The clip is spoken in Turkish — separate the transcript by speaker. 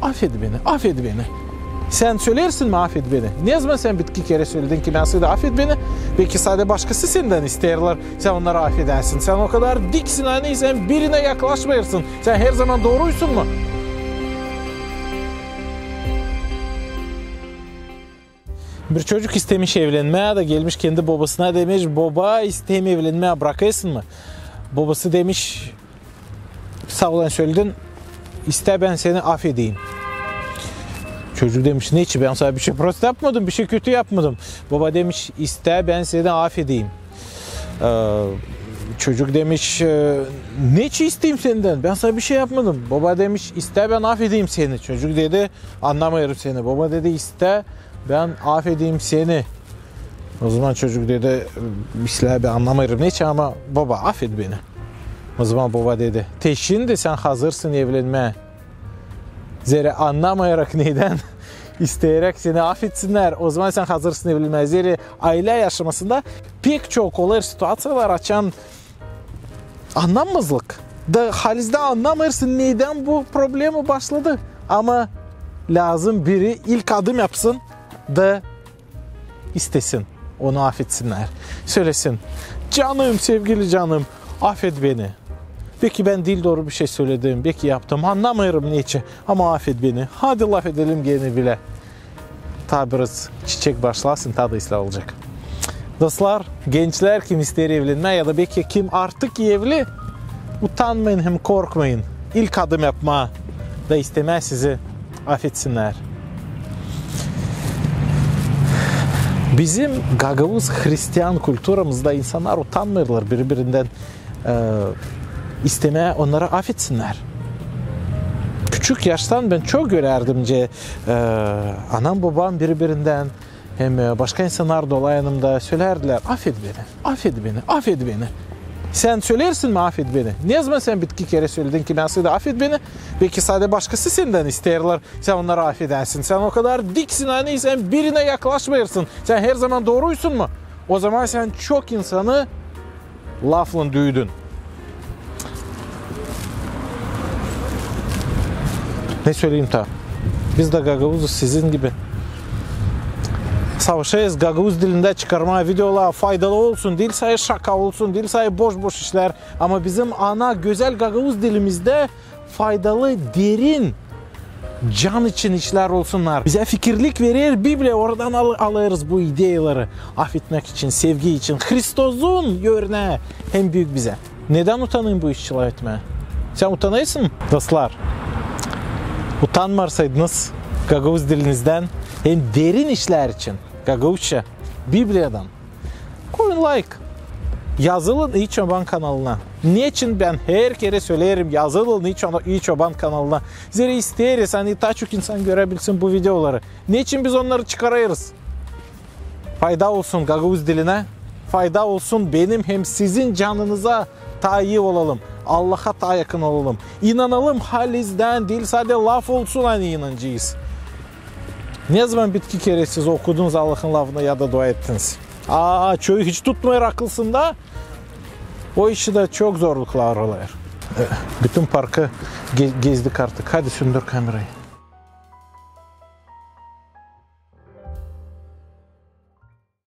Speaker 1: affet beni, affet beni. Sen söylersin mi affet beni? Ne zaman sen bir kere söyledin ki ben size affet beni? Belki sadece başkası senden isterler, sen onları affedersin. Sen o kadar diksin hani sen birine yaklaşmayırsın. Sen her zaman doğruysun mu? Bir çocuk istemiş evlenmeye de gelmiş kendi babasına demiş, baba isteyim evlenmeye bırakırsın mı? Babası demiş, sağ olan söyledin, iste ben seni affedeyim. Çocuk demiş, ne için ben sana bir şey prost yapmadım, bir şey kötü yapmadım. Baba demiş, iste ben seni affedeyim. Çocuk demiş, ne için isteyeyim senden, ben sana bir şey yapmadım. Baba demiş, iste ben affedeyim seni. Çocuk dedi, anlamıyorum seni. Baba dedi, iste ben affedeyim seni. O zaman çocuk dedi, ben anlamıyorum ne için ama baba affet beni. O zaman baba dedi, şimdi sen hazırsın evlenmeye. Zira anlamayarak neden isteyerek seni affetsinler. O zaman sen hazırsın evlenmeye. Zira aile yaşamasında pek çok olur situasyonlar açan anlamazlık. Da halizde anlamırsın neden bu problemi başladı. Ama lazım biri ilk adım yapsın da istesin. Onu affetsinler. Söylesin. Canım, sevgili canım, affet beni. Belki ben dil doğru bir şey söyledim, belki yaptım, anlamıyorum niçin ama affet beni. Hadi laf edelim gene bile. Tabiriz, çiçek başlasın, tadı ıslah olacak. Dostlar, gençler kim ister evlenme ya da belki kim artık evli, utanmayın hem korkmayın. İlk adım yapma da istemez sizi affetsinler. Bizim Gagavuz Hristiyan kültürümüzde insanlar utanmıyorlar birbirinden istemeye, onları affetsinler. Küçük yaştan ben çok görerdim ki anam babam birbirinden hem başka insanlar dolayınımda söylerdiler, affet beni, affet beni, affet beni. Sen söylersin mi affet beni? Ne zaman sen bir kere söyledin ki ben size affet beni? Belki sadece başkası senden isterler, sen onları affedersin. Sen o kadar diksin hani sen birine yaklaşmayırsın. Sen her zaman doğruysun mu? O zaman sen çok insanı lafla düğdün. Ne söyleyeyim ta? Biz de Gagavuz'uz sizin gibi. Savaşayız Gagavuz dilinde çıkarma videolar faydalı olsun. Dil sayı şaka olsun, dil sayı boş işler. Ama bizim ana güzel Gagavuz dilimizde faydalı, derin, can için işler olsunlar. Bize fikirlik verir, Biblia oradan alırız bu ideyaları. Affetmek için, sevgi için, Hristos'un yörüne hem büyük bize. Neden utanayım bu işçilik etmeye? Sen utanıyorsun mu? Dostlar, utanmarsaydınız Gagavuz dilinizden hem derin işler için Gagavuzca, Biblia'dan koyun like. Yazılın İyi Çoban kanalına. Niçin ben her kere söylerim yazılın İyi Çoban kanalına. Zira isteriz hani daha çok insan görebilsin bu videoları. Niçin biz onları çıkarıyoruz? Fayda olsun Gagavuz diline. Fayda olsun benim hem sizin canınıza daha iyi olalım. Allah'a daha yakın olalım. İnanalım halizden değil sadece laf olsun hani inancıyız. Ne zaman bitki kere siz okudunuz Allah'ın lafına ya da dua ettiniz? Çoğu hiç tutmuyor akılsında. O işi de çok zorluklar oluyor. Bütün parkı gezdik artık. Hadi söndür kamerayı.